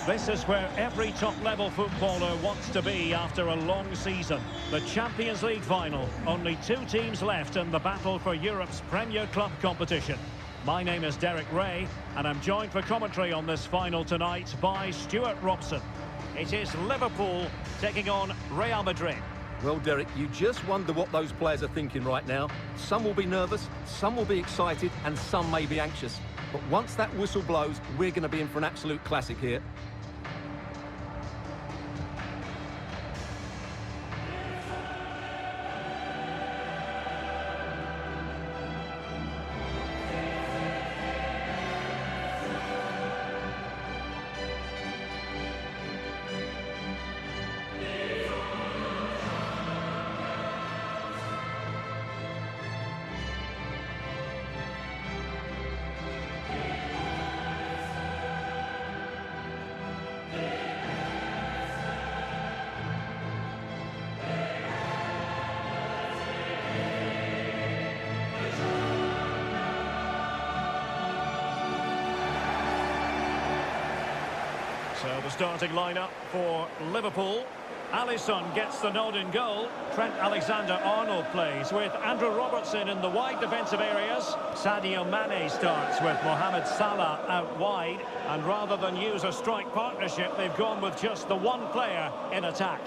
This is where every top-level footballer wants to be after a long season. The Champions League final. Only 2 teams left in the battle for Europe's Premier Club competition. My name is Derek Ray, and I'm joined for commentary on this final tonight by Stuart Robson. It is Liverpool taking on Real Madrid. Well, Derek, you just wonder what those players are thinking right now. Some will be nervous, some will be excited, and some may be anxious. But once that whistle blows, we're going to be in for an absolute classic here. So the starting lineup for Liverpool. Alisson gets the nod in goal. Trent Alexander-Arnold plays with Andrew Robertson in the wide defensive areas. Sadio Mane starts with Mohamed Salah out wide. And rather than use a strike partnership, they've gone with just the one player in attack.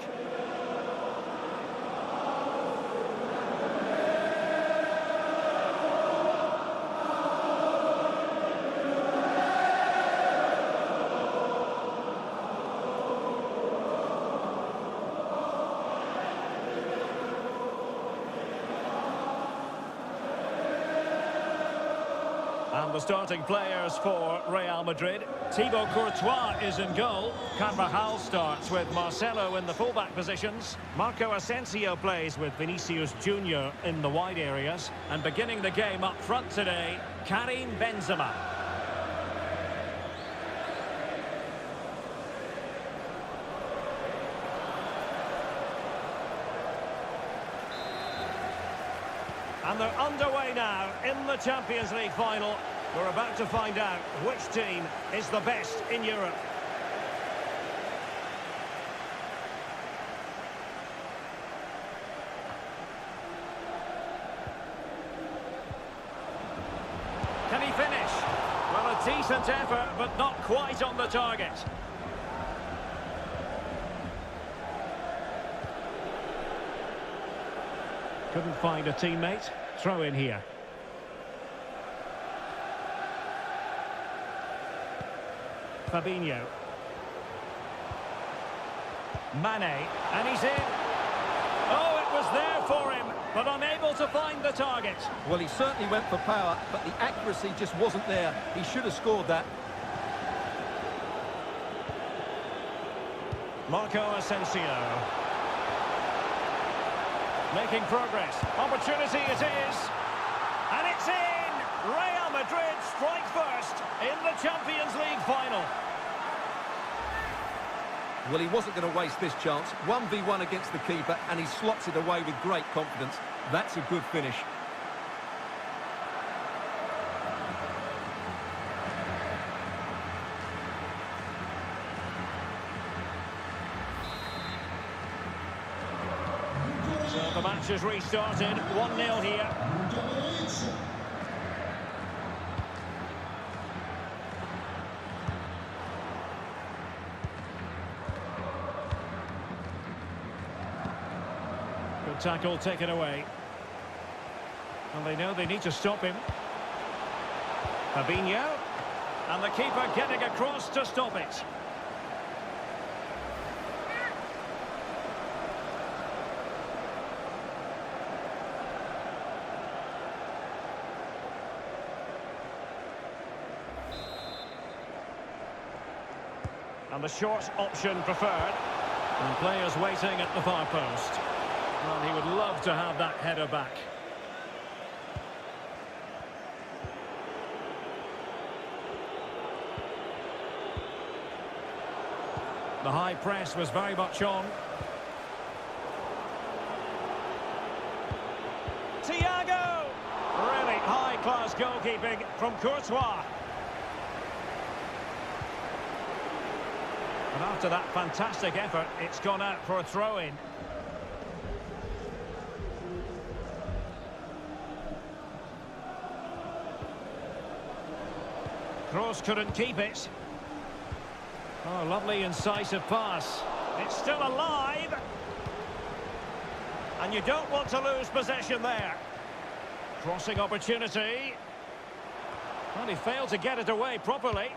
And the starting players for Real Madrid. Thibaut Courtois is in goal. Carvajal starts with Marcelo in the fullback positions. Marco Asensio plays with Vinicius Junior in the wide areas. And beginning the game up front today, Karim Benzema. And they're underway now in the Champions League final. We're about to find out which team is the best in Europe. Can he finish? Well, a decent effort, but not quite on the target. Couldn't find a teammate. Throw in here. Fabinho. Mane. And he's in. Oh, it was there for him, but unable to find the target. Well, he certainly went for power, but the accuracy just wasn't there. He should have scored that. Marco Asensio. Making progress. Opportunity it is. And it's in! Real Madrid strike first in the Champions League final. Well, he wasn't going to waste this chance. 1v1 against the keeper, and he slots it away with great confidence. That's a good finish. So the match has restarted. 1-0 here. Good tackle taken away. And they know they need to stop him. Fabinho. And the keeper getting across to stop it. And the short option preferred. And players waiting at the far post. Well, he would love to have that header back. The high press was very much on. Thiago! Really high-class goalkeeping from Courtois. And after that fantastic effort, it's gone out for a throw-in. Kroos couldn't keep it. Oh, lovely incisive pass. It's still alive. And you don't want to lose possession there. Crossing opportunity. Well, he failed to get it away properly.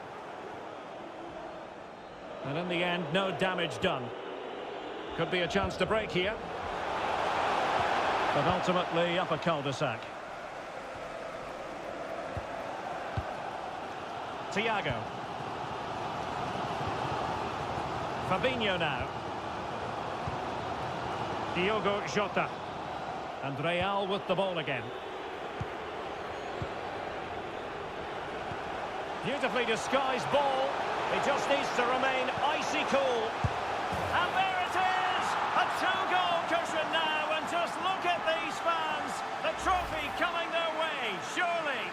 And in the end, no damage done. Could be a chance to break here. But ultimately up a cul-de-sac. Thiago. Fabinho now. Diogo Jota. And Real with the ball again. Beautifully disguised ball. He just needs to remain icy cool. And there it is! A two-goal cushion now, and just look at these fans. The trophy coming their way, surely.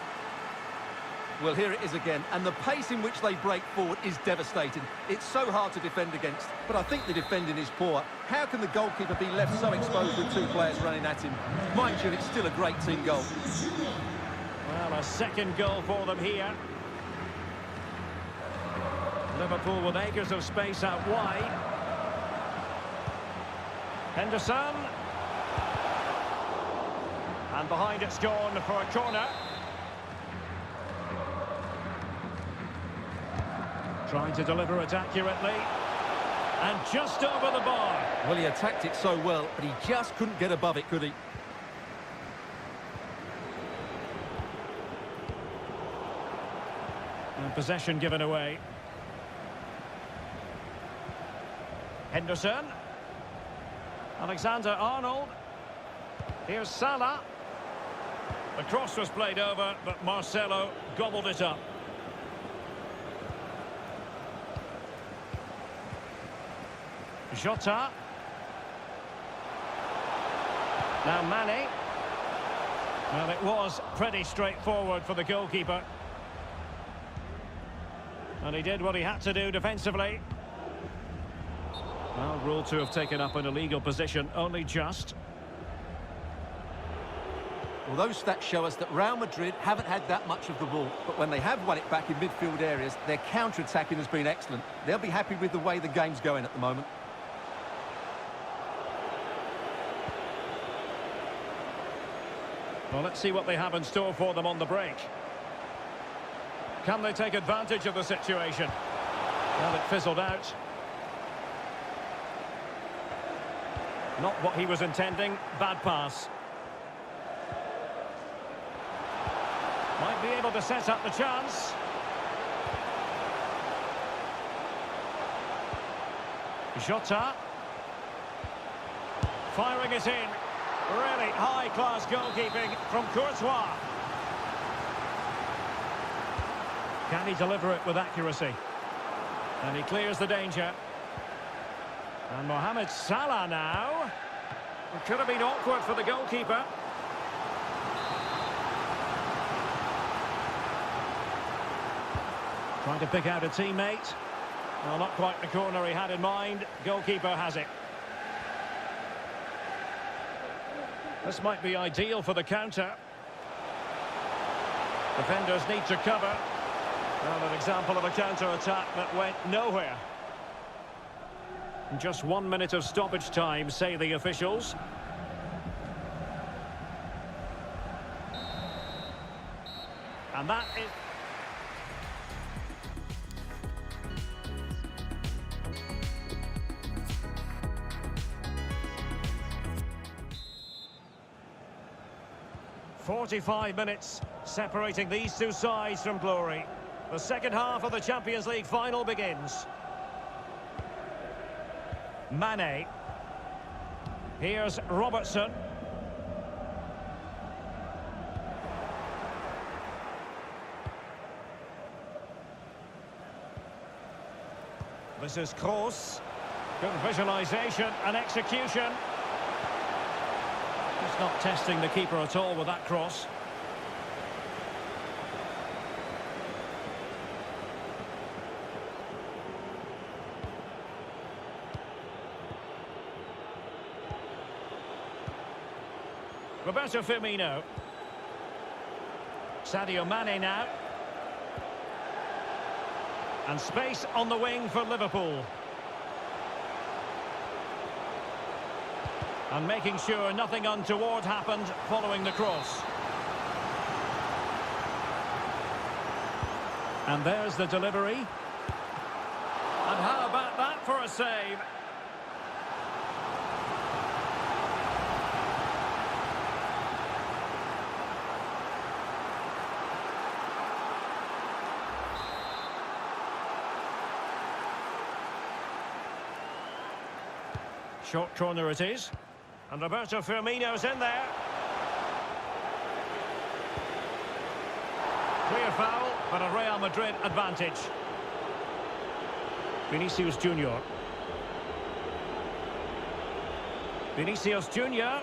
Well, here it is again, and the pace in which they break forward is devastating. It's so hard to defend against, but I think the defending is poor. How can the goalkeeper be left so exposed with two players running at him? Mind you, it's still a great team goal. Well, a second goal for them here. Liverpool with acres of space out wide. Henderson. And behind it's gone for a corner. Trying to deliver it accurately. And just over the bar. Well, he attacked it so well, but he just couldn't get above it, could he? And possession given away. Henderson. Alexander-Arnold. Here's Salah. The cross was played over, but Marcelo gobbled it up. Jota. Now Mane. Well, it was pretty straightforward for the goalkeeper. And he did what he had to do defensively. Well, ruled to have taken up an illegal position, only just. Well, those stats show us that Real Madrid haven't had that much of the ball, but when they have won it back in midfield areas, their counter-attacking has been excellent. They'll be happy with the way the game's going at the moment. Well, let's see what they have in store for them on the break. Can they take advantage of the situation? Well, it fizzled out. Not what he was intending. Bad pass. Might be able to set up the chance. Jota. Firing it in. Really high-class goalkeeping from Courtois. Can he deliver it with accuracy? And he clears the danger. And Mohamed Salah now. It could have been awkward for the goalkeeper. Trying to pick out a teammate. Well, not quite the corner he had in mind. Goalkeeper has it. This might be ideal for the counter. Defenders need to cover. Well, an example of a counter-attack that went nowhere. Just 1 minute of stoppage time, say the officials. And that is... "45 minutes separating these two sides from glory. The second half of the Champions League final begins. Mane. Here's Robertson. This is Kroos. Good visualization and execution. Just not testing the keeper at all with that cross. Roberto Firmino. Sadio Mane now. And space on the wing for Liverpool. And making sure nothing untoward happened following the cross. And there's the delivery. And how about that for a save? Short corner it is. And Roberto Firmino's in there. Clear foul, but a Real Madrid advantage. Vinicius Junior. Vinicius Junior.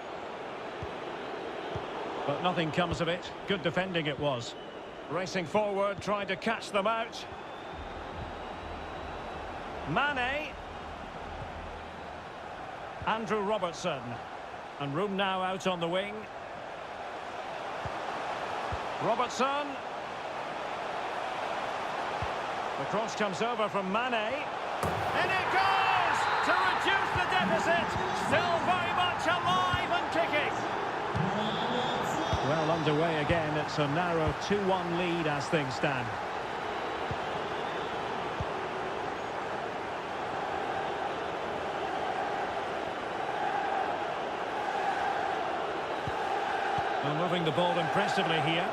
But nothing comes of it. Good defending it was. Racing forward, trying to catch them out. Mane. Andrew Robertson. And room now out on the wing. Robertson. The cross comes over from Mane. And it goes! To reduce the deficit. Still very much alive and kicking. Well underway again. It's a narrow 2-1 lead as things stand. Well, moving the ball impressively here.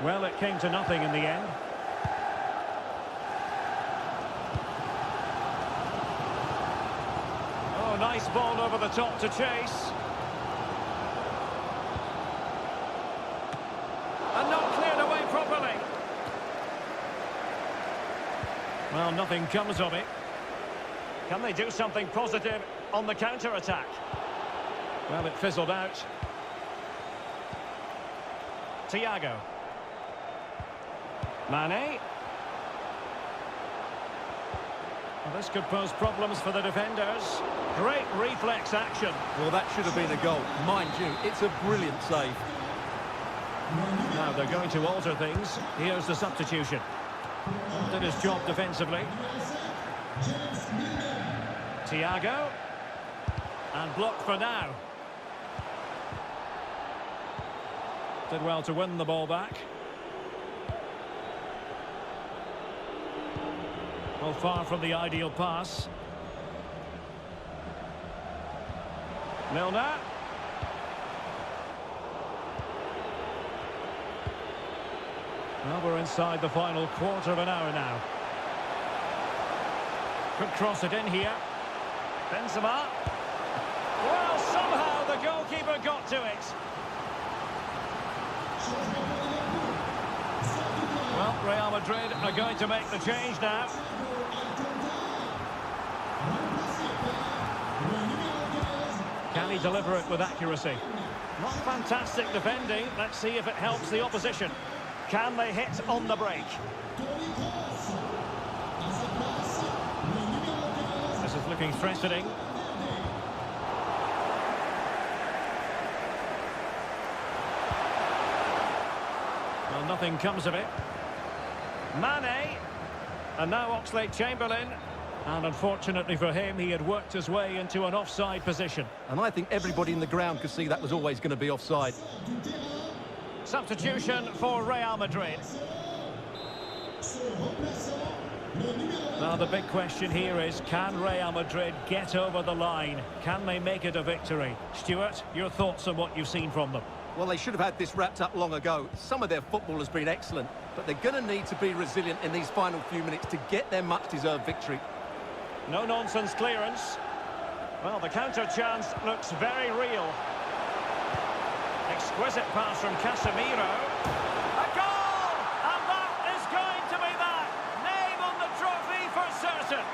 Well, it came to nothing in the end. Oh, nice ball over the top to chase. And not cleared away properly. Well, nothing comes of it. Can they do something positive on the counter-attack? Well, it fizzled out. Thiago. Mane. Well, this could pose problems for the defenders. Great reflex action. Well, that should have been a goal. Mind you, it's a brilliant save. Now they're going to alter things. Here's the substitution. Did his job defensively. Thiago. And blocked for now. Did well to win the ball back. Well, far from the ideal pass. Milner. Well, we're inside the final quarter of an hour now. Could cross it in here. Benzema. Well, somehow the goalkeeper got to it. Well, Real Madrid are going to make the change now. Can he deliver it with accuracy? Not fantastic defending. Let's see if it helps the opposition. Can they hit on the break? This is looking threatening. Well, nothing comes of it. Mane. And now Oxlade-Chamberlain. And unfortunately for him, he had worked his way into an offside position. And I think everybody in the ground could see that was always going to be offside. Substitution for Real Madrid. Now the big question here is, can Real Madrid get over the line? Can they make it a victory? Stuart, your thoughts on what you've seen from them? Well, they should have had this wrapped up long ago. Some of their football has been excellent, but they're going to need to be resilient in these final few minutes to get their much-deserved victory. No-nonsense clearance. Well, the counter chance looks very real. Exquisite pass from Casemiro. A goal! And that is going to be that. Name on the trophy for certain.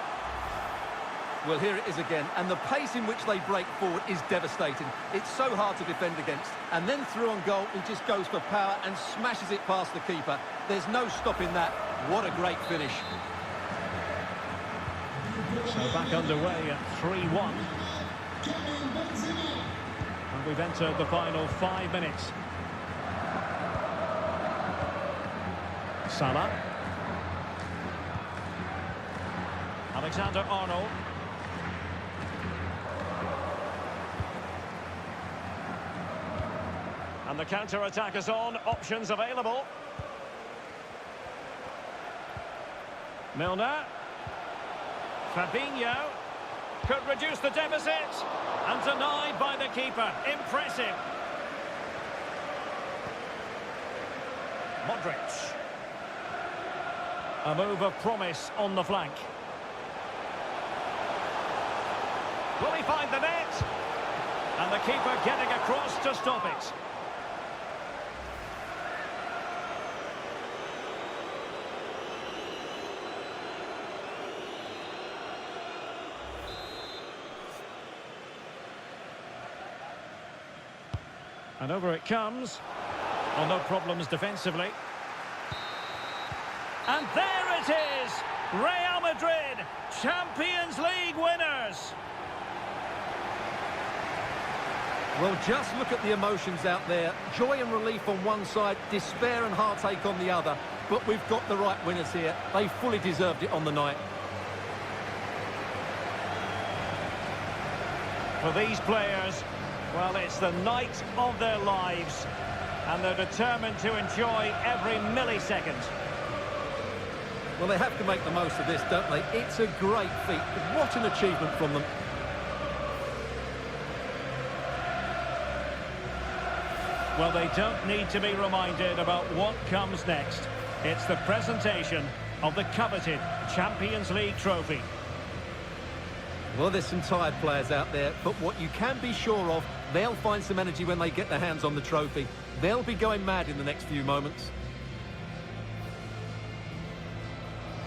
Well, here it is again, and the pace in which they break forward is devastating. It's so hard to defend against. And then through on goal, he just goes for power and smashes it past the keeper. There's no stopping that. What a great finish. So back underway at 3-1. we've entered the final 5 minutes. Salah. Alexander-Arnold. And the counter-attack is on. Options available. Milner. Fabinho. Could reduce the deficit. And denied by the keeper. Impressive. Modric. A move of promise on the flank. Will he find the net? And the keeper getting across to stop it. And over it comes. Well, no problems defensively. And there it is! Real Madrid, Champions League winners! Well, just look at the emotions out there. Joy and relief on one side, despair and heartache on the other. But we've got the right winners here. They fully deserved it on the night. For these players, well, it's the night of their lives. And they're determined to enjoy every millisecond. Well, they have to make the most of this, don't they? It's a great feat. What an achievement from them. Well, they don't need to be reminded about what comes next. It's the presentation of the coveted Champions League trophy. Well, there's some tired players out there, but what you can be sure of, they'll find some energy when they get their hands on the trophy. They'll be going mad in the next few moments.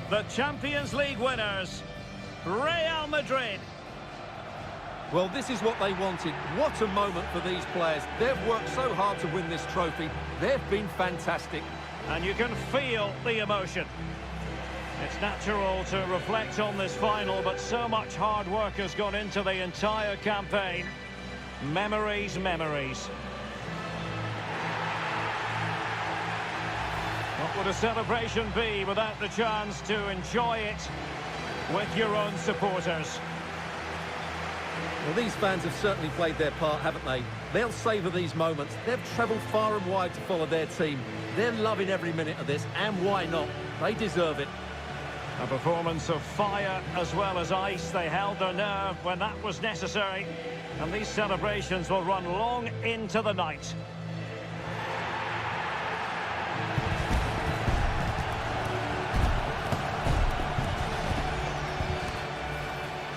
The Champions League winners, Real Madrid. Well, this is what they wanted. What a moment for these players. They've worked so hard to win this trophy. They've been fantastic. And you can feel the emotion. It's natural to reflect on this final, but so much hard work has gone into the entire campaign. Memories, memories. What would a celebration be without the chance to enjoy it with your own supporters? Well, these fans have certainly played their part, haven't they? They'll savour these moments. They've travelled far and wide to follow their team. They're loving every minute of this, and why not? They deserve it. A performance of fire as well as ice. They held their nerve when that was necessary. And these celebrations will run long into the night.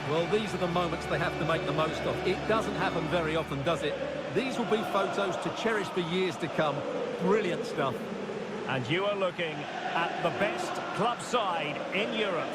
Well, these are the moments they have to make the most of. It doesn't happen very often, does it? These will be photos to cherish for years to come. Brilliant stuff. And you are looking at the best club side in Europe.